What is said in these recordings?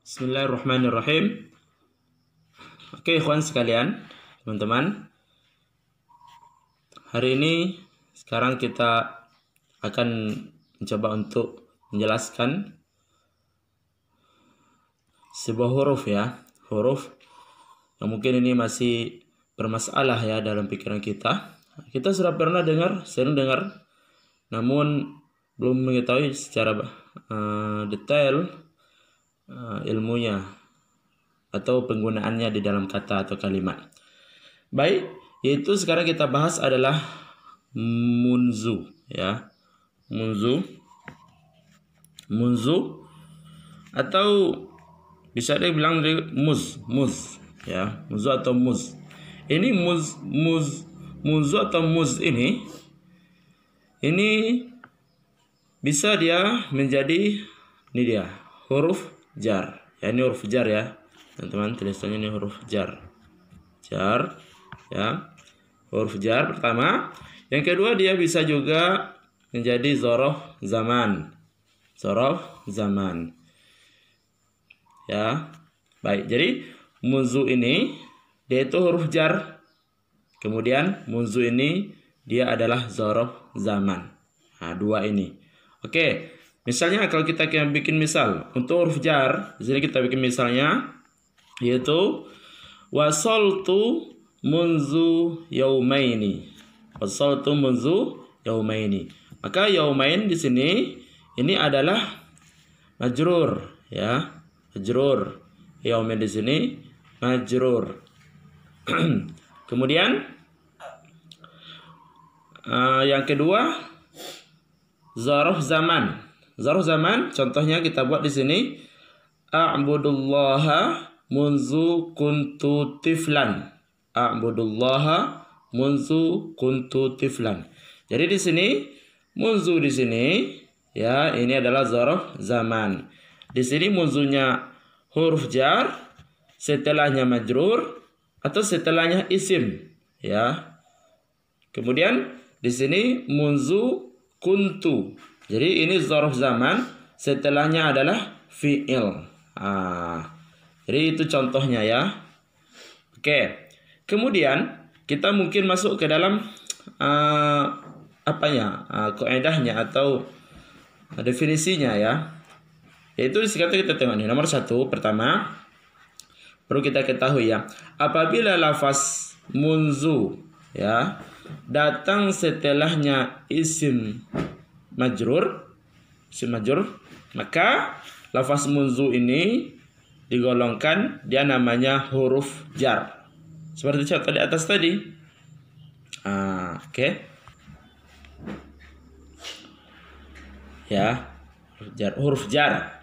Bismillahirrahmanirrahim. Oke, ikhwan sekalian, teman-teman. Hari ini sekarang kita akan mencoba untuk menjelaskan sebuah huruf ya, huruf yang mungkin ini masih bermasalah ya dalam pikiran kita. Kita sudah pernah dengar, sering dengar, namun belum mengetahui secara detail ilmunya atau penggunaannya di dalam kata atau kalimat. Baik, yaitu sekarang kita bahas adalah munzu ya. Munzu atau bisa dibilang muz ya, munzu atau muz. Ini munzu atau muz ini bisa dia menjadi dia huruf jar. Ya, ini huruf jar ya. Teman-teman, tulisannya ini huruf jar. Jar ya. Huruf jar pertama. Yang kedua, dia bisa juga menjadi zorof zaman. Zorof zaman. Ya. Baik, jadi munzu ini dia itu huruf jar. Kemudian munzu ini dia adalah zorof zaman. Nah, dua ini. Oke. Misalnya kalau kita bikin misal untuk huruf jar, di sini kita bikin misalnya yaitu wasaltu munzu yaumaini. Wasaltu munzu yaumaini. Maka yaumain di sini ini adalah majrur ya, majrur. Yaumain di sini majrur. Kemudian yang kedua zarf zaman. Zarf zaman contohnya kita buat di sini a'budullaha munzu kuntu tiflan. A'budullaha munzu kuntu tiflan. Jadi di sini munzu di sini ya, ini adalah zarf zaman. Di sini munzunya huruf jar, setelahnya majrur atau setelahnya isim ya. Kemudian di sini munzu kuntu. Jadi ini zarf zaman, setelahnya adalah fi'il. Jadi itu contohnya ya. Oke. Kemudian kita mungkin masuk ke dalam kaidahnya atau definisinya ya. Yaitu sekarang kita tengok nih. Nomor satu, pertama perlu kita ketahui ya. Apabila lafaz munzu ya datang setelahnya isim majrur, maka lafaz munzu ini digolongkan dia namanya huruf jar. Seperti contoh di atas tadi. Oke. Ya, huruf jar.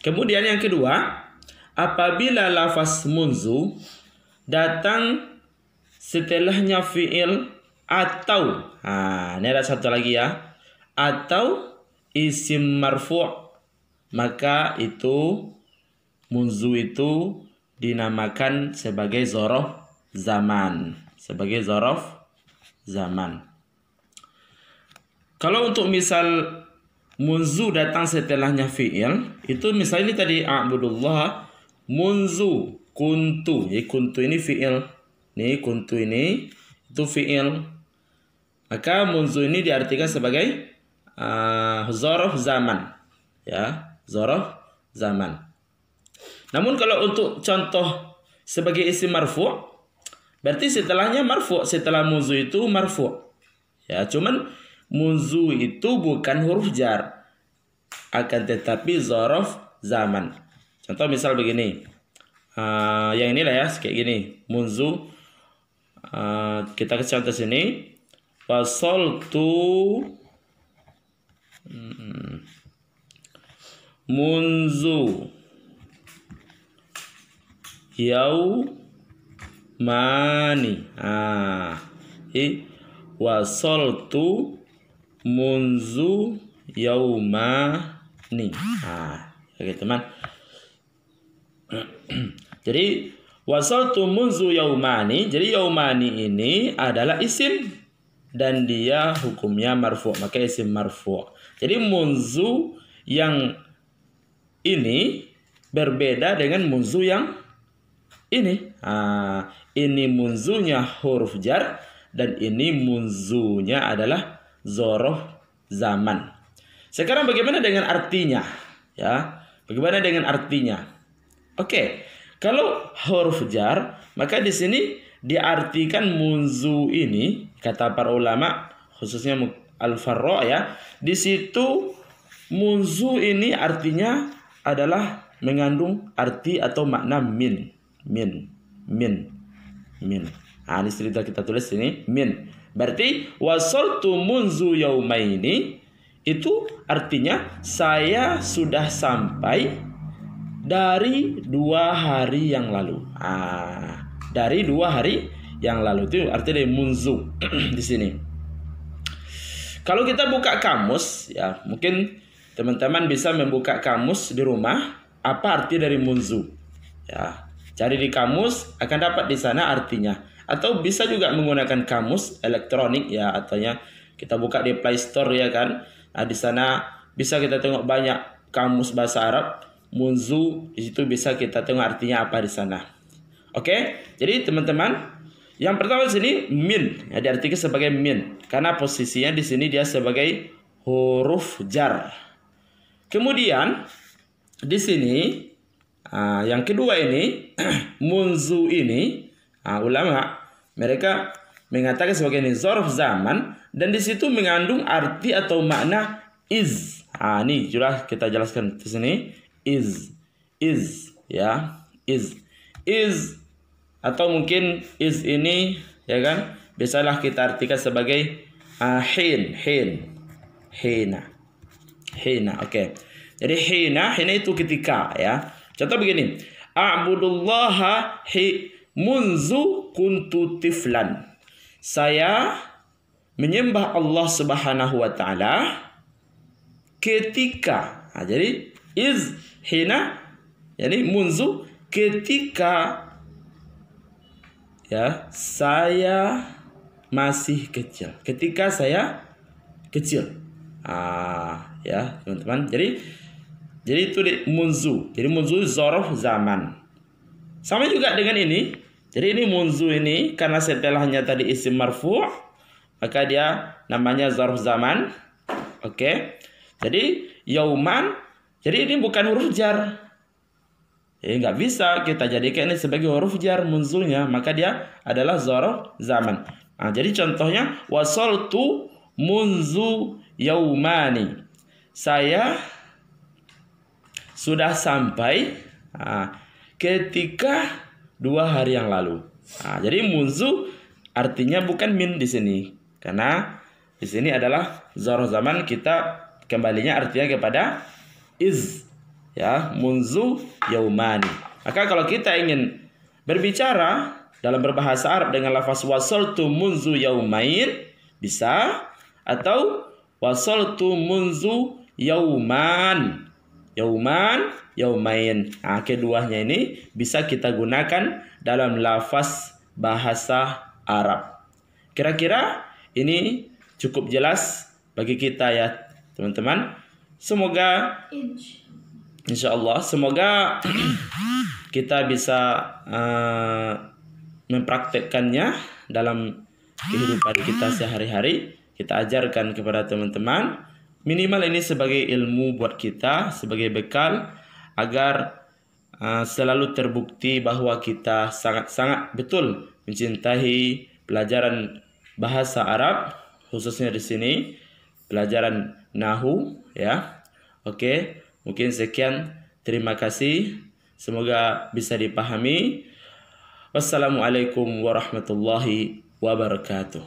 Kemudian yang kedua, apabila lafaz munzu datang setelahnya fi'il atau ini ada satu lagi ya, atau isim marfu', maka itu munzu itu dinamakan sebagai zorof zaman, sebagai zorof zaman. Kalau untuk misal munzu datang setelahnya fi'il, itu misalnya ini tadi a'budullah munzu kuntu. Jadi kuntu ini fi'il. Nih kuntu ini itu fi'il. Maka munzu ini diartikan sebagai zorof zaman. Ya, zorof zaman. Namun kalau untuk contoh sebagai isim marfu', berarti setelahnya marfu', setelah munzu itu marfu'. Ya, cuman munzu itu bukan huruf jar, akan tetapi zorof zaman. Contoh misal begini. Yang inilah ya, kayak gini. Munzu kita ke contoh sini. Wasaltu munzu yaumani. Wasaltu munzu yaumani. Oke teman. Jadi wasaltu munzu yaumani. Jadi yaumani ini adalah isim dan dia hukumnya marfu, maka isim marfu. Jadi munzu yang ini berbeda dengan munzu yang ini. Ini munzunya huruf jar dan ini munzunya adalah zorof zaman. Sekarang bagaimana dengan artinya? Ya, bagaimana dengan artinya? Oke, kalau huruf jar, maka di sini diartikan munzu ini, kata para ulama, khususnya Al-Farra ya, di situ munzu ini artinya adalah mengandung arti atau makna min. Ini cerita kita tulis ini min. Berarti wasaltu munzu yaumaini itu artinya saya sudah sampai dari 2 hari yang lalu. Dari 2 hari yang lalu itu arti dari munzu di sini. Kalau kita buka kamus ya, mungkin teman-teman bisa membuka kamus di rumah, apa arti dari munzu? Ya, cari di kamus akan dapat di sana artinya. Atau bisa juga menggunakan kamus elektronik ya, artinya kita buka di Play Store ya kan. Nah, di sana bisa kita tengok banyak kamus bahasa Arab munzu, di situ bisa kita tengok artinya apa di sana. Oke, jadi teman-teman, yang pertama di sini min, ya diartikan sebagai min karena posisinya di sini dia sebagai huruf jar. Kemudian di sini yang kedua ini munzu ini ulama mereka mengatakan sebagai dzarf zaman dan di situ mengandung arti atau makna iz. Ini sudah kita jelaskan di sini is ya, is atau mungkin is ini ya kan biasalah kita artikan sebagai hina. Oke. Jadi hina itu ketika ya. Contoh begini, a'budullaha munzu kuntu tiflan. Saya menyembah Allah Subhanahu wa taala ketika. Jadi iz hina jadi munzu ketika ya saya masih kecil. Ketika saya kecil. Ya, teman-teman. Jadi itu munzu. Jadi munzu dzarf zaman. Sama juga dengan ini. Jadi ini munzu ini karena setelahnya tadi isim marfu', maka dia namanya dzarf zaman. Oke. Jadi yauman, jadi ini bukan huruf jar. Nggak bisa kita jadikan ini sebagai huruf jar munzunya, maka dia adalah dzarf zaman. Jadi contohnya wasaltu munzu yaumani. Saya sudah sampai ketika 2 hari yang lalu. Jadi munzu artinya bukan min di sini, karena di sini adalah dzarf zaman, kita kembalinya artinya kepada iz. Ya, munzu yaumani. Maka kalau kita ingin berbicara dalam berbahasa Arab dengan lafaz wasaltu munzu yaumain bisa, atau wasaltu munzu yauman yaumain. Keduanya ini bisa kita gunakan dalam lafaz bahasa Arab. Kira-kira ini cukup jelas bagi kita ya, teman-teman. Semoga Insya Allah, semoga kita bisa mempraktekkannya dalam kehidupan kita sehari-hari. Kita ajarkan kepada teman-teman. Minimal ini sebagai ilmu buat kita, sebagai bekal, agar selalu terbukti bahwa kita sangat-sangat betul mencintai pelajaran bahasa Arab, khususnya di sini, pelajaran Nahu, ya. Oke. Mungkin sekian, terima kasih. Semoga bisa dipahami. Wassalamualaikum warahmatullahi wabarakatuh.